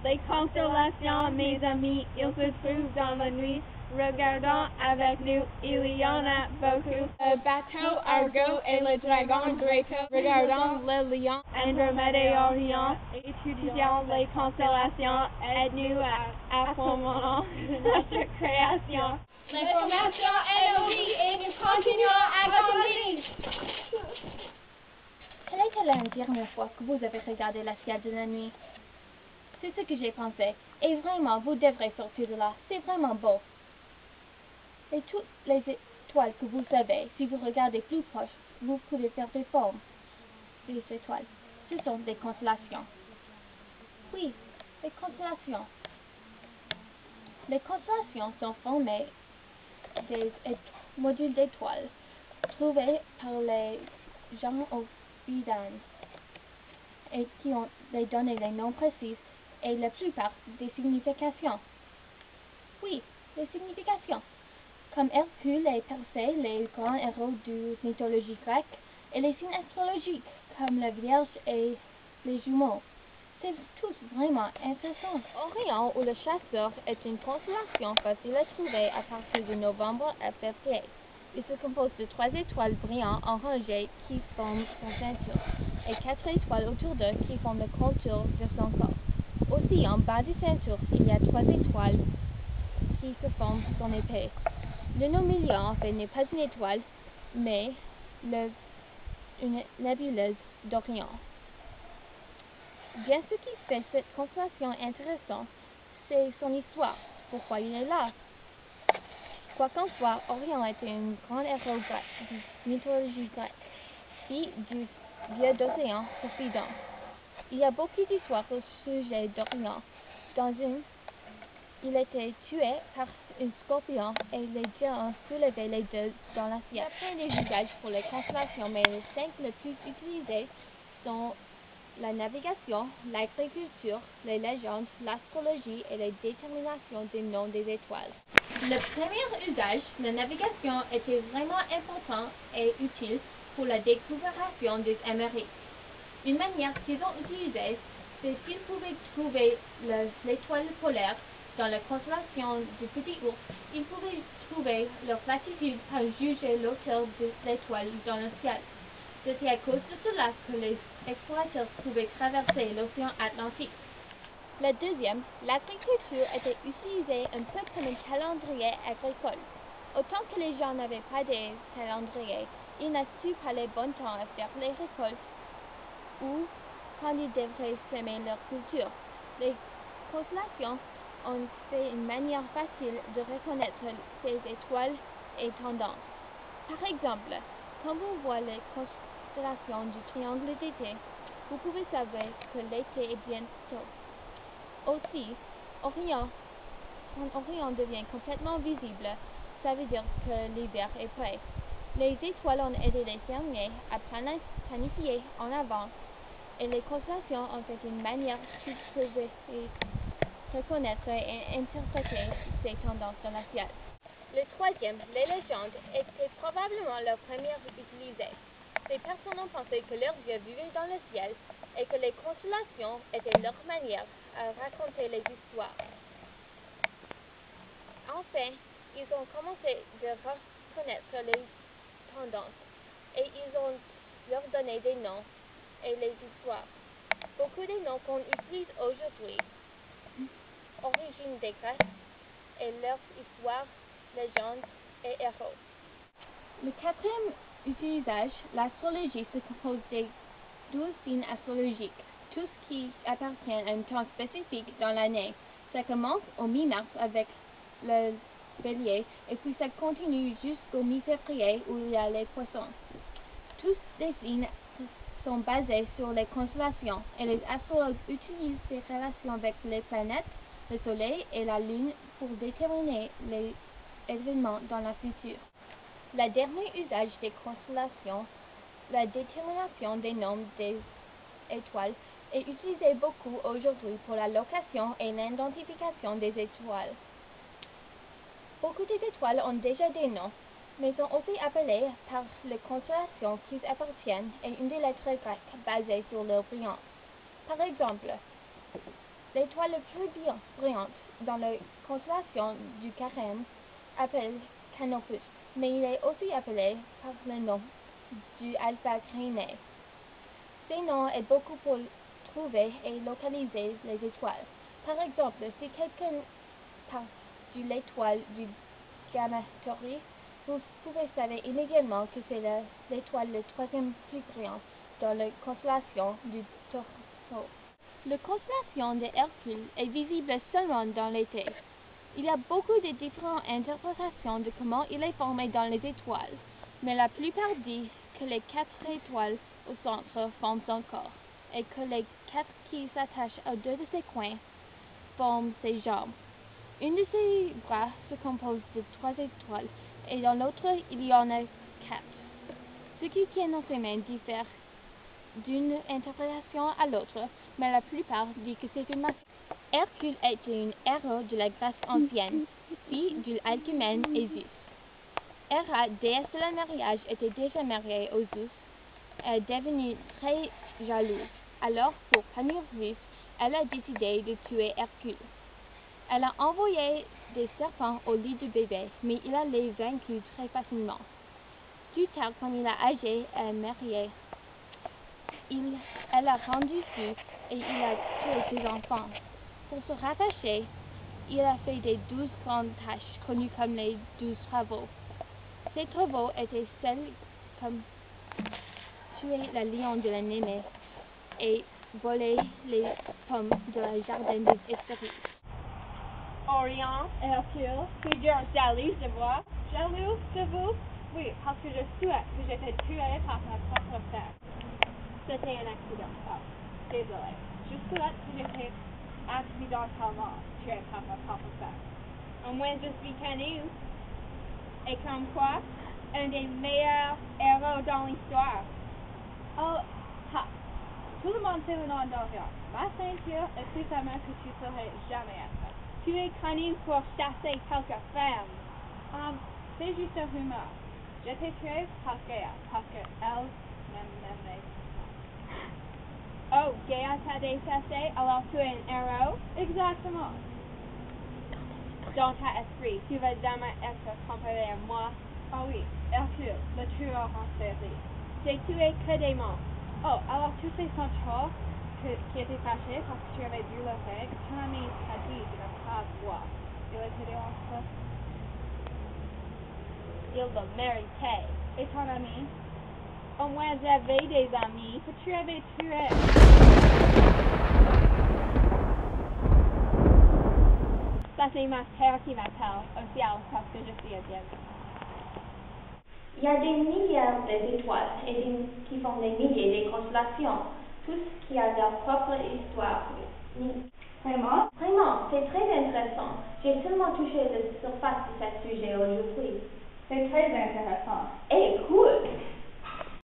Les constellations, mes amis, ils se trouvent dans la nuit. Regardons avec nous, il y en a beaucoup. Le bateau Argo et le dragon Draco. Regardons le lion Andromède et Orion. Étudions les constellations. Aide-nous à fomenter notre création. L'information est nos vies et nous continuons à grandir. Quelle était la dernière fois que vous avez regardé le ciel de la nuit? C'est ce que j'ai pensé. Et vraiment, vous devrez sortir de là. C'est vraiment beau. Et toutes les étoiles que vous savez, si vous regardez plus proche, vous pouvez faire des formes. Des étoiles. Ce sont des constellations. Oui, des constellations. Les constellations sont formées des modules d'étoiles trouvés par les gens au Bidane et qui ont les donné les noms précis et la plupart des significations. Oui, les significations. Comme Hercule et Persée, les grands héros de mythologie grecque, et les signes astrologiques, comme la Vierge et les jumeaux. C'est tous vraiment intéressant. Orion ou le chasseur est une constellation facile à trouver à partir de novembre à février. Il se compose de 3 étoiles brillantes en rangée qui forment son ceinture, et 4 étoiles autour d'eux qui forment le contour de son corps. Aussi, en bas du ceinture, il y a 3 étoiles qui se forment son épée. Le nom Million, en fait, n'est pas une étoile, mais une nébuleuse d'Orion. Bien, ce qui fait cette constellation intéressante, c'est son histoire. Pourquoi il est là? Quoi qu'en soit, Orion était un grand héros grec, de mythologie grecque, fils du dieu d'océan, Poséidon. Il y a beaucoup d'histoires au sujet d'Orion. Dans une, il était tué par un scorpion et les dieux ont soulevé les deux dans la ciel. Il y a plein d'usages pour les constellations, mais les 5 les plus utilisés sont la navigation, l'agriculture, les légendes, l'astrologie et les déterminations des noms des étoiles. Le premier usage, la navigation, était vraiment important et utile pour la découverte des Amériques. Une manière qu'ils ont utilisée, c'est qu'ils pouvaient trouver l'étoile polaire dans la constellation du Petit Ours. Ils pouvaient trouver leur latitude par juger l'auteur de l'étoile dans le ciel. C'était à cause de cela que les explorateurs pouvaient traverser l'océan Atlantique. La deuxième, l'agriculture était utilisée un peu comme un calendrier agricole. Autant que les gens n'avaient pas de calendrier, ils n'ont su pas les bons temps à faire les récoltes ou quand ils devraient semer leur culture. Les constellations ont fait une manière facile de reconnaître ces étoiles et tendances. Par exemple, quand vous voyez les constellations du triangle d'été, vous pouvez savoir que l'été est bientôt. Aussi, quand Orion devient complètement visible, ça veut dire que l'hiver est prêt. Les étoiles ont aidé les fermiers à planifier en avance, et les constellations ont été une manière qu'ils pouvaient reconnaître et interpréter ces tendances dans la ciel. Le troisième, les légendes, étaient probablement leur première utilisée. Les personnes ont pensé que leurs dieux vivaient dans le ciel et que les constellations étaient leur manière à raconter les histoires. Enfin, ils ont commencé à reconnaître les tendances et ils ont leur donné des noms et les histoires. Beaucoup des noms qu'on utilise aujourd'hui, origine des Grecs et leurs histoires, légendes et héros. Le quatrième utilisage, l'astrologie se compose des 12 signes astrologiques, tous qui appartiennent à un temps spécifique dans l'année. Ça commence au mi-mars avec le bélier et puis ça continue jusqu'au mi-février où il y a les poissons. Tous les signes sont basés sur les constellations et les astrologues utilisent ces relations avec les planètes, le soleil et la lune pour déterminer les événements dans le futur. Le dernier usage des constellations, la détermination des noms des étoiles, est utilisé beaucoup aujourd'hui pour la location et l'identification des étoiles. Beaucoup des étoiles ont déjà des noms, mais sont aussi appelées par les constellations qui appartiennent à une des lettres grecques basées sur leur brillance. Par exemple, L'étoile la plus brillante dans la constellation du Carême s'appelle Canopus, mais il est aussi appelé par le nom du Alpha Carinae. Ces noms aident beaucoup pour trouver et localiser les étoiles. Par exemple, si quelqu'un passe de l'étoile du Gamma Tauri, vous pouvez savoir immédiatement que c'est l'étoile la troisième plus brillante dans la constellation du Taureau. La constellation de Hercule est visible seulement dans l'été. Il y a beaucoup de différentes interprétations de comment il est formé dans les étoiles, mais la plupart disent que les 4 étoiles au centre forment son corps, et que les 4 qui s'attachent aux 2 de ses coins forment ses jambes. Une de ses bras se compose de 3 étoiles, et dans l'autre il y en a 4. Ce qui tient dans ses mains diffère d'une interprétation à l'autre, mais la plupart disent que c'est une masque. Hercule était un héros de la Grèce ancienne, fille d'Alcmène et Zeus. Héra, déesse de la mariage, était déjà mariée aux Zeus et est devenue très jalouse. Alors, pour punir Zeus, elle a décidé de tuer Hercule. Elle a envoyé des serpents au lit du bébé, mais il a les vaincu très facilement. Plus tard, quand il a âgé et marié, elle a rendu Zeus et il a tué ses enfants. Pour se rattacher, il a fait des 12 grandes tâches connues comme les 12 travaux. Ces travaux étaient celles comme tuer la lion de la Némée et voler les pommes de la jardin des Hespérides. Orion, Hercule, figure jaloux de moi. Jaloux de vous? Oui, parce que je souhaite que j'étais tué par ma propre frère. C'était un accident. Oh, désolé. Je souhaite que j'étais accidentellement tué par ma propre frère. Au moins je suis connu. Et comme quoi, un des meilleurs héros dans l'histoire. Oh, ha! Tout le monde sait le nom d'Orion. Ma ceinture est plus fameux que tu saurais jamais être. Tu es connu pour chasser quelques femmes. C'est juste un rumeur. Je t'ai tué parce qu'elle m'aimait. Oh, Gaïa t'a déchassé, alors tu es un héros? Exactement. Dans ta esprit, tu vas jamais être comparé à moi. Ah oui, Hercule, le tueur en série. J'ai tué que des monstres. Oh, alors tu sais son tour qui était fâché parce que tu avais dû le faire. Ton ami t'a dit de ne pas boire. Il était dérangeant. Il le méritait. Et ton ami? Au moins j'avais des amis que tu avais tués. Ça c'est ma sœur qui m'appelle au ciel parce que je suis indienne. Il y a des milliards d'étoiles et qui font des milliers de constellations, tous qui ont leur propre histoire. Vraiment? Vraiment, c'est très intéressant. J'ai seulement touché la surface de ce sujet aujourd'hui. C'est très intéressant. Et cool!